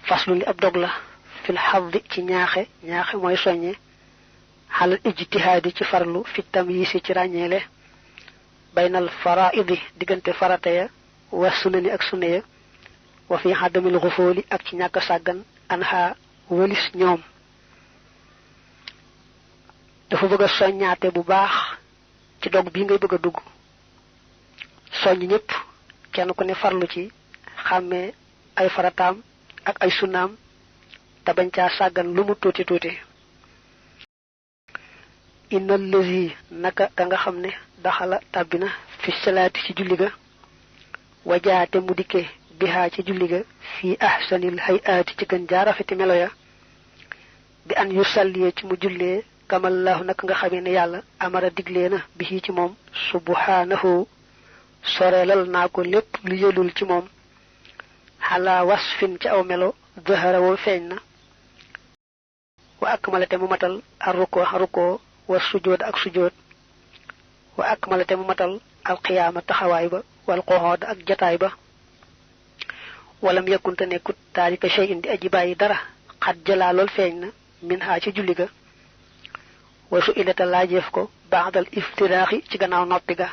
faslu li ab dog la fil xaddi ci ñaaxe mooy soññe xalal ijtihaadi ci farlu fi tamyiisi ci ràññeele baynal faraidi diggante farata ya wa sunani ak sunna ya wa fi xaddamil xufooli ak ci ñàkk sàggan anha wëlis ñoom. dafa bëgg a soññaate bu baax ci dog bii ngay bëgg a dugg soññ ñëpp kenn ku ne farlu ci xàmmee ay farataam ak ay sunnaam te bañ caa sàggan lu mu tuuti tuuti. innal lazi naka ka nga xam ne daxala tàbbina fi salaati ci julli ga wajaate mu dikke bihaa ci julli ga fi ahsanil hayaati ci gën jaa rafeti melo ya bi an yusalliye ci mu jullee kamallahu naka nga xamee ne yàlla amara diglee na bi ci moom subhanahu soreelal naa ko lépp lu yëlul ci moom xalaa wasfin ci aw melo zahara woo feeñ na wa akmalate mu matal arruko wa sujood ak sujood wa akmalate mu matal alqiyaama taxawaay ba wal qoxood ak jataay ba walam yakkunte nekkut taalika shay'in di aji bàyyi dara xat jalaa lool feeñ na min haa ci julli ga wa su ilata laajeef ko ba'dal iftiraaxi ci gannaaw noppi ga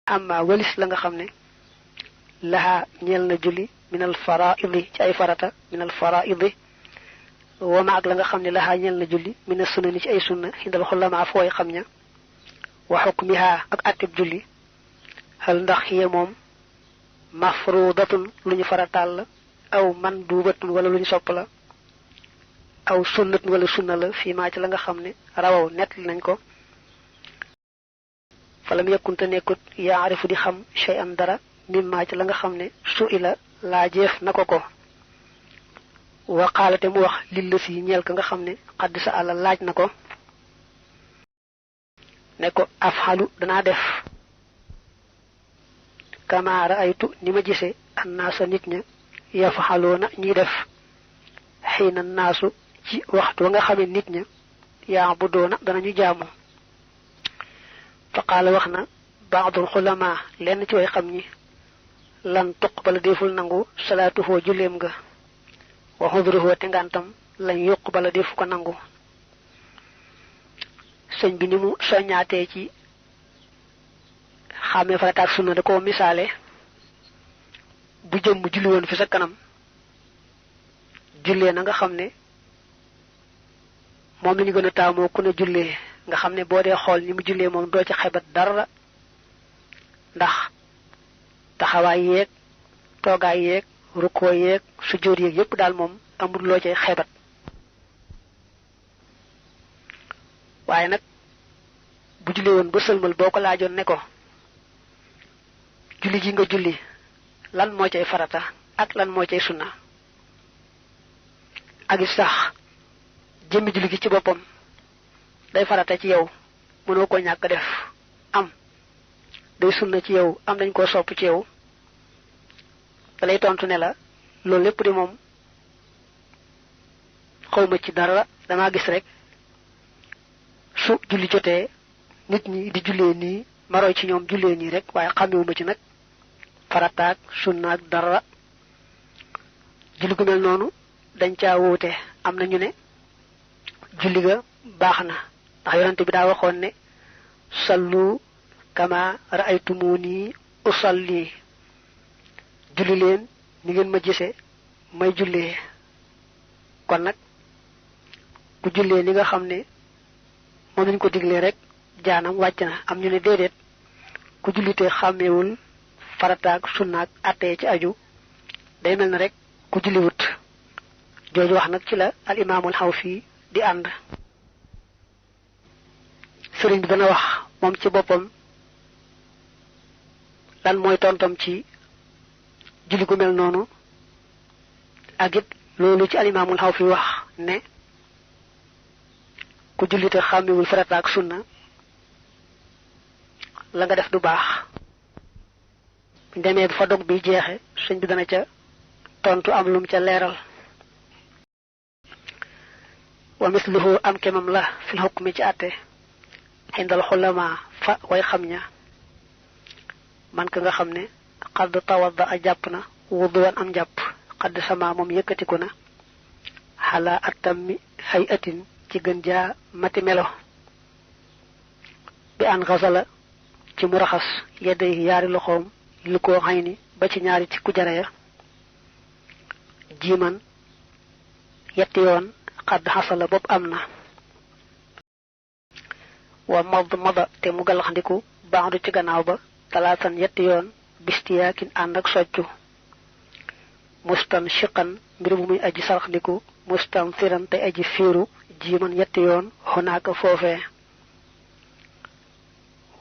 amma walis la nga xam ne laha ñeel na julli minal faraidi ci ay farata minal faraidi wa ma ak la nga xam ne laha ñeel na julli mina sunani ci ay sunna xindal xulamaa fooy xam ña wa xukmiha ak attib julli xal ndax xiye moom mafrudatun lu ñu farataal la aw mandubatun wala lu ñu sopp la aw sunnatun wala sunna la fii maa ci la nga xam ne rawaw nettali nañ ko falam yakkunte nekkut yaarifu di xam shay'an dara mimma ci la nga xam ne su ila laajeef na ko wa qaalate mu wax lilla si ñeel ka nga xam ne xadd sa àlla laaj na ko ne ko afxalu danaa def kama raaytu ni ma gise annaasa nit ña yafxaloona ñuy def xiina naasu ci waxtu wa nga xamee nit ña yaa bu doona danañu jaamu fa qaala wax na baadul xulamaa lenn ci way xam ñi lan tuqbala deful nangu salaatuhoo julleem nga wa xudruhoo te ngantam lañ yuqbala defu ko nangu. sëñ bi ni mu soññaatee ci xàmmee farata ak sunna da ko misaale bu jëm julli woon fi sa kanam jullee na nga xam ne moom la ñu gën a taamoo ku ne jullee nga xam ne boo dee xool ni mu jullee moom doo ci xebat dara ndax taxawaay yeeg toogaay yeeg rukkoo yeeg sujjóot yeeg yépp daal moom amul loo cay xebat. waaye nag bu julli woon ba sëlmal boo ko laajoon ne ko julli ji nga julli lan moo cay farata ak lan moo cay sunna ak it sax jëmmi julli gi ci boppam day farata ci yow mënoo ko ñàkk def am day sunna ci yow am dañ koo sopp ci yow da lay tontu ne la loolu lépp di moom xawma ci dara damaa gis rek su julli jotee nit ñi di jullee nii ma roy ci ñoom jullee nii rek waaye xamewuma ci nag farataak sunnaak dara. julli gu mel noonu dañ caa wuute am na ñu ne julli ga baax na ndax yonante bi daa waxoon ne sallu kama ra'aytumuni usalli julli leen ni ngeen ma gise may jullee kon nag ku jullee ni nga xam ne moom lañ ko diglee rek jaanam wàcc na. am ñu ne déedéet ku jullitee xàmmeewul farataak sunnaak attee ci aju day mel na rek ku julliwut. jooju wax nag ci la al imaamul Xawfi di ànd. sëriñ bi dana wax moom ci boppam lan mooy tontam ci julli gu mel noonu ak it loolu ci al imaamul Xawfi wax ne ku jullite xàmmiwul farata ak sunna la nga def du baax. buñ demee fa dog bi jeexe sëñ bi dana ca tontu am lum ca leeral. wa misluhu am kemam la fil hukmi ci àtte xindal xulama fa way xam ña man ka nga xam ne xadd tawadda a jàpp na wuduwan am jàpp xadd sama moom yëkkatiku na xalaa atammi hay atin ci gën jaa mati melo bi an xasala ci mu raxas yedday yaari loxoom lu ko xay ni ba ci ñaari ci ku jara ya jiiman yetti yoon xadd xasala bopp am na wa mad te mu galaxndiku baaxdu ci gannaaw ba talaatan yetti yoon bistiyaakin ànd ak soccu mustan shiqan mbir bu muy aji saraxndiku mustan firan te aji fiiru jiiman yetti yoon xonaaka foofee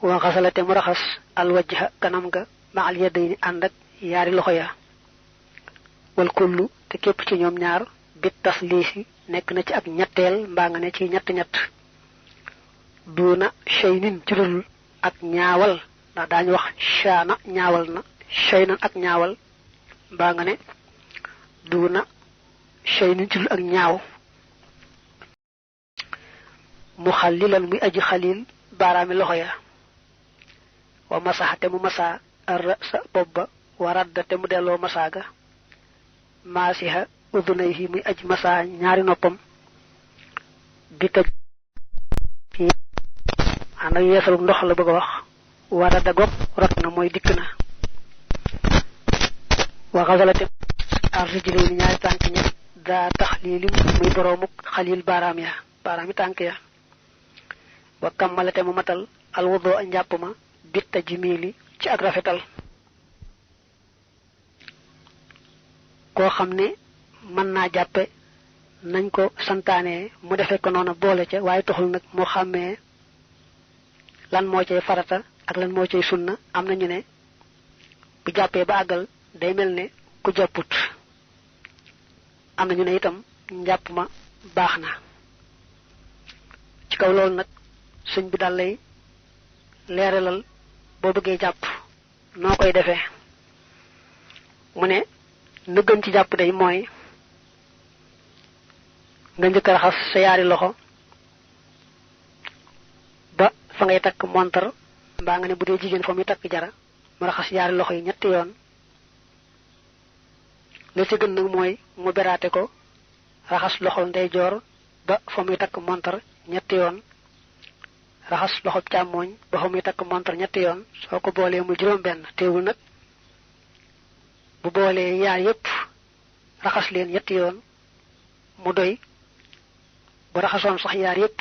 wa xasala te mu raxas alwajha kanam ga ma al yadayni ànd ak yaari loxo ya wal kullu te képp ci ñoom ñaar bit tasliisi nekk na ci ak ñetteel mbaa nga ne ci ñett duuna shaynin ci dul ak ñaawal ndax daañu wax shaana ñaawal na shaynan ak ñaawal mbaa nga ne duuna shaynin ci dul ak ñaaw mu xallilan muy aji xalil baaraami loxo ya wa masaxa te mu masaa ar sa bopp ba wa radda te mu delloo masaaga maasiha udunayhi muy aji masaa ñaari noppam bi taj ana yeesalu ndox la bëgg a wax wa radda gopp rot na mooy dikk na wa xasala te ar rijlayni ñaari tànk ña daa taxliilim muy boroomuk xalil baaraami tànk ya wa kammala te mu matal alwudu a njàpp ma bitta jimili ci ak rafetal koo xam ne mën naa jàppe nañ ko santaane mu defe ko noona boole ca waaye taxul nag moo xàmmee lan moo cay farata ak lan moo cay sunna am nañu ne bu jàppee ba àggal day mel ne ku jàpput am nañu ne itam njàpp ma baax na ci kaw loolu nag sëñ bi daal lay leeralal boo bëggee jàpp noo koy defee mu ne nu gën ci jàpp day mooy nga njëkk a raxas sa yaari loxo ba fa ngay takk montar mbaa nga ne bu dee jigéen fa muy takk jara mu raxas yaari loxo yi ñetti yoon la ci gën nag mooy mu beraate ko raxas loxo ndeyjoor ba fa muy takk montar ñetti yoon raxas loxo càmmooñ ba fa muy takk montar ñetti yoon soo ko boolee mu juróom benn teewul nag bu boolee yaar yépp raxas leen ñetti yoon mu doy bu raxasoon sax yaar yépp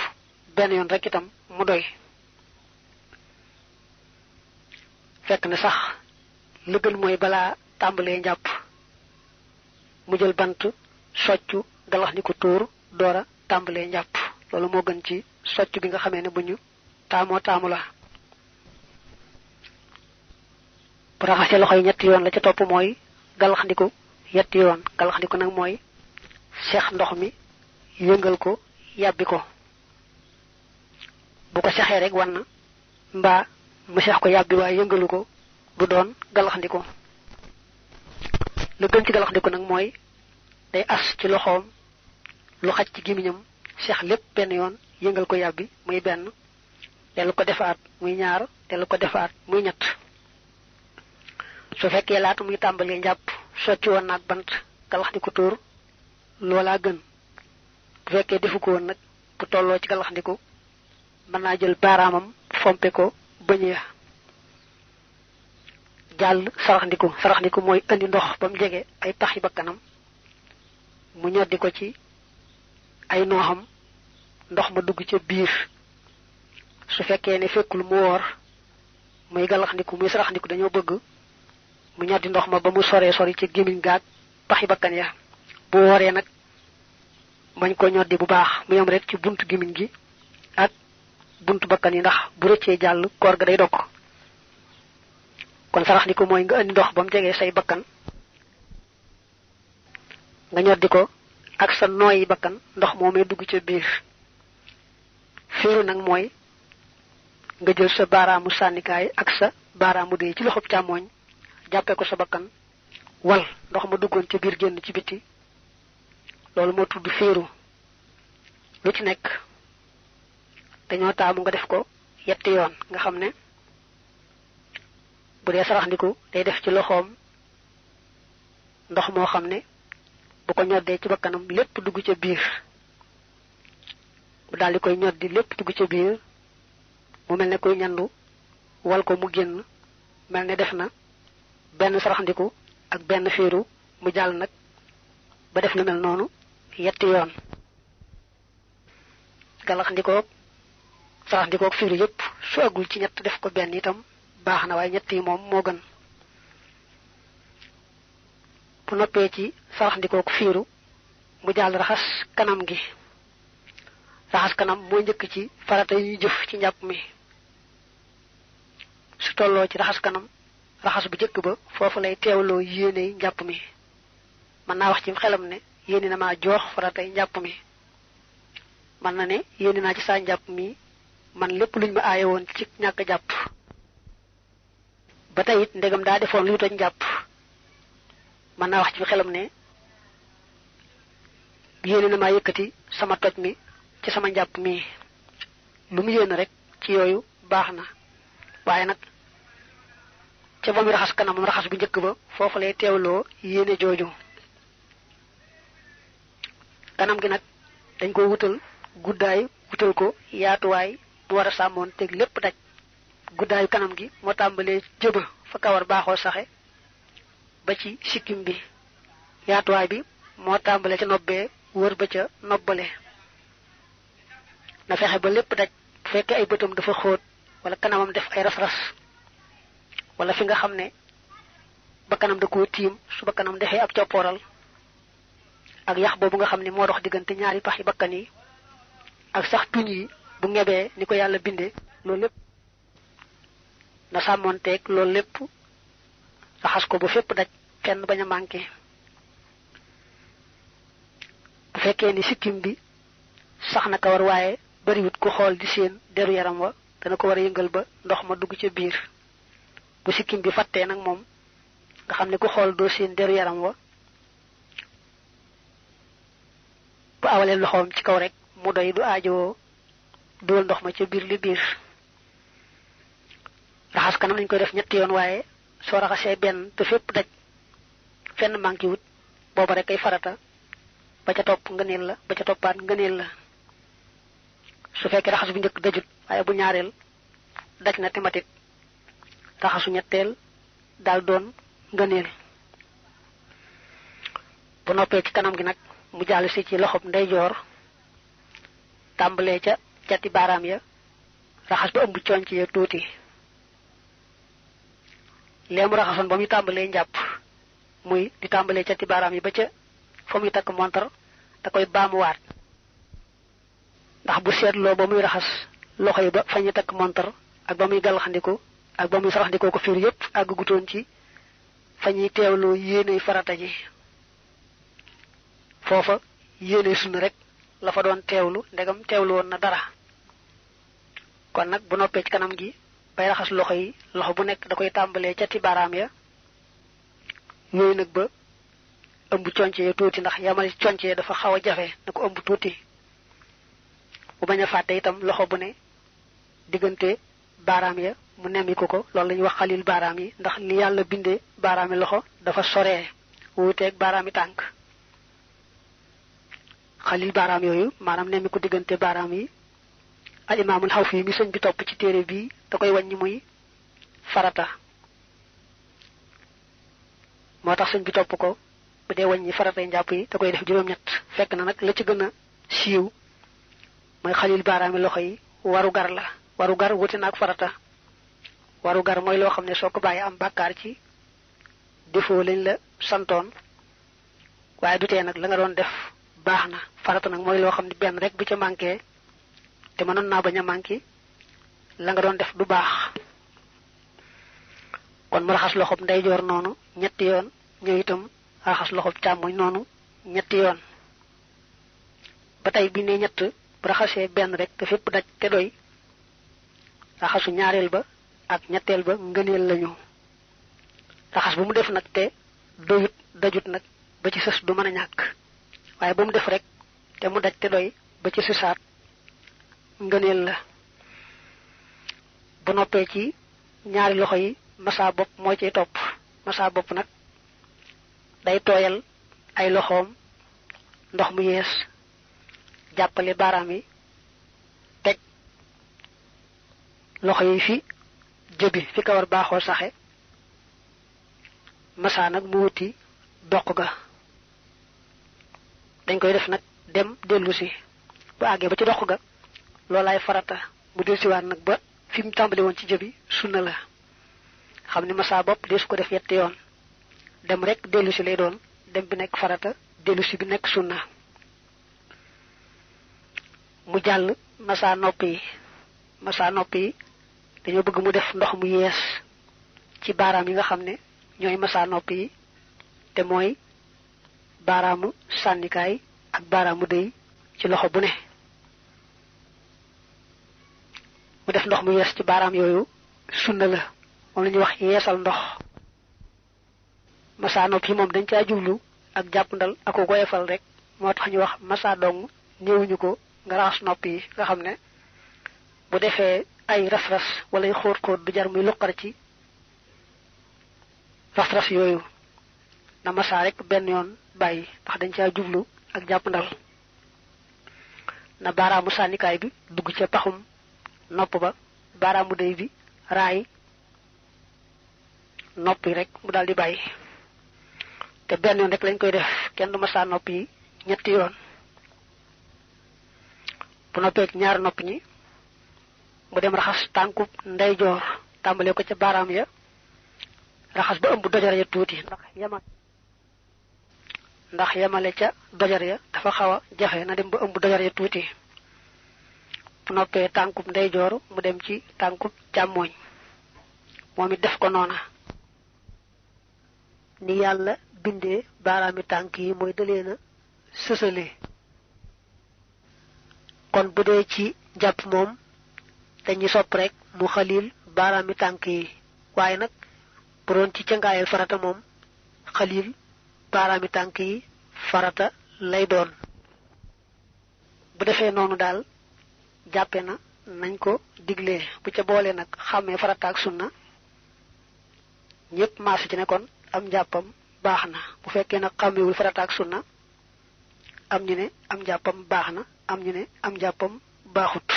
benn yoon rek itam mu doy fekk na sax lu gën mooy balaa tàmbalee njàpp mu jël bant soccu galax ni ko tuur doora tàmbalee njàpp loolu moo gën ci soccu bi nga xamee ne bu ñu taamu la bu raxasee loxo yi ñetti yoon la ca topp mooy galaxndiku yetti yoon galaxndiku nag mooy seex ndox mi yëngal ko yàbbi ko bu ko sexee rek wan na mbaa mu seex ko yàbbi waaye yëngalu ko du doon galaxndiku lu gën ci galaxndiku nag mooy day as ci loxoom lu xaj ci gémmiñam seex lépp benn yoon yëngal ko yàbbi muy benn dellu ko defaat muy ñaar dellu ko defaat muy ñett su fekkee laata muy tàmbalee njàpp socci woon naag bant galaxndiku tuur loolaa gën bu fekkee defu ko woon nag bu tolloo ci galaxndiku mën naa jël baaraamam fompe ko bëñ ya jàll saraxndiku mooy indi ndox ba mu jege ay paxi bakkanam mu ñoddi ko ci ay nooxam ndox ma dugg ca biir su fekkee ne fekkul mu woor muy galaxndiku muy saraxndiku dañoo bëgg mu ñoddi ndox ma ba mu soree sori ci gémmiñ gaag paxi bakkan ya bu wooree nag bañ ko ñoddi bu baax mu yam rek ci buntu gémmiñ gi ak buntu bakkan yi ndax bu rëccee jàll koor ga day dog kon saraxndiku mooy nga indi ndox ba mu jegee say bakkan nga ñoddi ko ak sa nooyi bakkan ndox moomee dugg ca biir fiiru nag mooy nga jël sa baaraamu sànnikaay ak sa baaraamu dee ci loxob càmmooñ jàppee ko sa bakkan wal ndox ma duggoon ca biir génn ci biti loolu moo tudd fiiru lu ci nekk dañoo taamu nga def ko yetti yoon nga xam ne bu dee saraxndiku day def ci loxoom ndox moo xam ne bu ko ñoddee ci bakkanam lépp dugg ca biir bu daldi koy ñoddi lépp dugg ca biir mu mel ne koy ñandu wal ko mu génn mel ne def na benn saraxndiku ak benn fiiru mu jàll nag ba def lu mel noonu yetti yoon galaxndikoog saraxndikoog fiiru yépp su agul ci ñett def ko benn itam baax na waaye ñett yi moom moo gën bu noppee ci saraxndikoog fiiru mu jàll raxas kanam gi raxas kanam moo njëkk ci farata yi ñuy jëf ci njàpp mi su tolloo ci raxas kanam raxas bu jëkk ba foofu lay teewloo yéene njàpp mi mën naa wax ci xelam ne yéene na maa joox faratay njàpp mi mën na ne yéene naa ci saa njàpp mi man lépp luñ ma aaye woon ci ñàkk jàpp ba tey it ndegam daa defoon luy toj njàpp mën naa wax ci xelam ne yéene na maa yëkkati sama toj mi ci sama njàpp mi lu mu yéene rek ci yooyu baax na waaye nag ca ba muy raxas kanamam raxas bu njëkk ba foofu lay teewloo yéene jooju kanam gi nag dañ ko wutal guddaay wutal ko yaatuwaay bu war a sàmmoon teg lépp daj guddaayu kanam gi moo tàmbalee jëba fa kawar baaxoo saxe ba ci sikkim bi yaatuwaay bi moo tàmbalee ca nobbee wër ba ca nobbale na fexe ba lépp daj bu fekkee ay bëtam dafa xóot wala kanamam def ay ras-ras wala fi nga xam ne ba kanam da koo tiim su ba kanam defee ab coppooral ak yax boobu nga xam ne moo dox diggante ñaari pax yi bakkan yi ak sax tuñ yi bu ngebee ni ko yàlla bindee loolu lépp na sàmmoonteeg loolu lépp raxas ko ba fépp daj fenn bañ a manqué bu fekkee ni sikkim bi sax na kawar waaye bariwut ku xool di seen deru yaram wa dana ko war a yëngal ba ndox ma dugg ca biir bu sikkim bi fàttee nag moom nga xam ne ku xool doo seen deru yaram wa bu awalee loxoom ci kaw rek mu doy du aajowoo dugal ndox ma ca biir li biir raxas kanam lañ koy def ñetti yoon waaye soo raxasee benn te fépp daj fenn manqué wut booba rek ay farata ba ca topp ngëneel la ba ca toppaat ngëneel la su fekkee raxas bu njëkk dajut waaye bu ñaareel daj na tematit raxasu ñetteel daal doon ngëneel bu noppee ci kanam gi nag mu jàll si ci loxob ndeyjoor tàmbalee ca cati baaraam ya raxas ba ëmb conc ya tuuti leemu raxasoon ba muy tàmbalee njàpp muy di tàmbalee cati baaraam yi ba ca fa muy takk montar da koy baamuwaat ndax bu seetloo ba muy raxas loxo yi ba fa ñu takk montar ak ba muy gàllaxandiku ak ba muy saraxandikoo ko fiir yépp àgg gutoon ci fa ñuy teewloo yéene farata ji foofa yéene sunna rek la fa doon teewlu ndegam teewlu woon na dara kon nag bu noppee ci kanam gi bay raxas loxo yi loxo bu nekk da koy tàmbalee ca ti baaraam ya yooyu nag ba ëmb conce ya tuuti ndax yamale conce dafa xaw a jafe na ko ëmb tuuti bu bañ a fàtte itam loxo bu ne diggante baaraam ya mu nemmiku ko loolu la ñuy wax xalil baaraam yi ndax li yàlla bindee baaraami loxo dafa soree wuuteeg baaraami tànk xalil baaraam yooyu maanaam nemmiku diggante baaraam yi al imaamul xawfi yi mi sëñ bi topp ci téere bi da koy wàññi muy farata moo tax sëñ bi topp ko bu dee wàññi faratay njàpp yi da koy def juróom-ñett fekk na nag la ci gën a siiw mooy xalil baaraami loxo yi waru gar la waru gar wuti naag farata waru gar mooy loo xam ne soo ko bàyyi am bàkkaar ci defoo lañ la santoon waaye du tee nag la nga doon def baax na farata nag mooy loo xam ne benn rek bu ca manqué te mënoon naa bañ a manqué la nga doon def du baax kon mu raxas loxob ndeyjoor noonu ñetti yoon ñëw itam raxas loxob càmmoñ noonu ñetti yoon ba tey bi ne ñett bu raxasee benn rek te fépp daj te doy raxasu ñaareel ba ak ñetteel ba ngëneel lañu raxas bu mu def nag te doyut dajut nag ba ci sës du mën a ñàkk waaye ba mu def rek te mu daj te doy ba ci sësaat ngëneel la bu noppee ci ñaari loxo yi masa bopp moo ciy topp masa bopp nag day tooyal ay loxoom ndox mu yees jàppale baaraam yi teg loxo yi fi jëbi fi kawar baaxoo saxe masa nag mu wuti doq ga dañ koy def nag dem dellu si bu àggee ba ci doq ga loolaay farata mu dellusiwaat nag ba fi mu tàmbali woon ci jëbi sunna la xam ne masa bopp deesu ko def yetti yoon dem rek dellu si lay doon dem bi nekk farata dellu si bi nekk sunna mu jàll masa nopp yi dañoo bëgg mu def ndox mu yees ci baaraam yi nga xam ne ñooy masa nopp yi te mooy baaraamu sànnikaay ak baaraamu dëy ci loxo bu ne mu def ndox mu yees ci baaraam yooyu sunna la moom la ñuy wax yeesal ndox masa nopp yi moom dañ caa jublu ak jàppandal ak ko goyefal rek moo tax ñu wax masa dong ñëwuñu ko nga raxas nopp yi nga xam ne bu defee ay ras-ras wala ay xóot-xóot du jar muy luqar ci ras-ras yooyu na masa rek benn yoon bàyyi ndax dañ caa jublu ak jàppandal na baaraamu sànnikaay bi dugg ca paxum nopp ba baaraamu dëy bi raay nopp yi rek mu daldi bàyyi te benn yoon rek lañ koy def kenn du masa nopp yi ñetti yoon bu noppee ñaar nopp ñi mu dem raxas tànkub ndeyjoor tàmbalee ko ca baaraam ya raxas ba ëmb dojar ya tuuti ndax yamale ca dojar ya dafa xaw a jafe na dem ba ëmb dojar ya tuuti bu noppee tànkub ndeyjoor mu dem ci tànkub càmmooñ moom it def ko noona ni yàlla bindee baaraami tànk yi mooy dalee na sësale kon bu dee ci jàpp moom dañuy sopp rek mu xalil baaraami tànk yi waaye nag bu doon ci cangaayal farata moom xalil baaraami tànk yi farata lay doon bu defee noonu daal jàppe na nañ ko diglee bu ca boole nag xàmmee farata ak sunna ñépp maase ci ne kon am njàppam baax na bu fekkee nag xàmmewul farata ak sunna am ñu ne am njàppam baax na am ñu ne am njàppam baaxut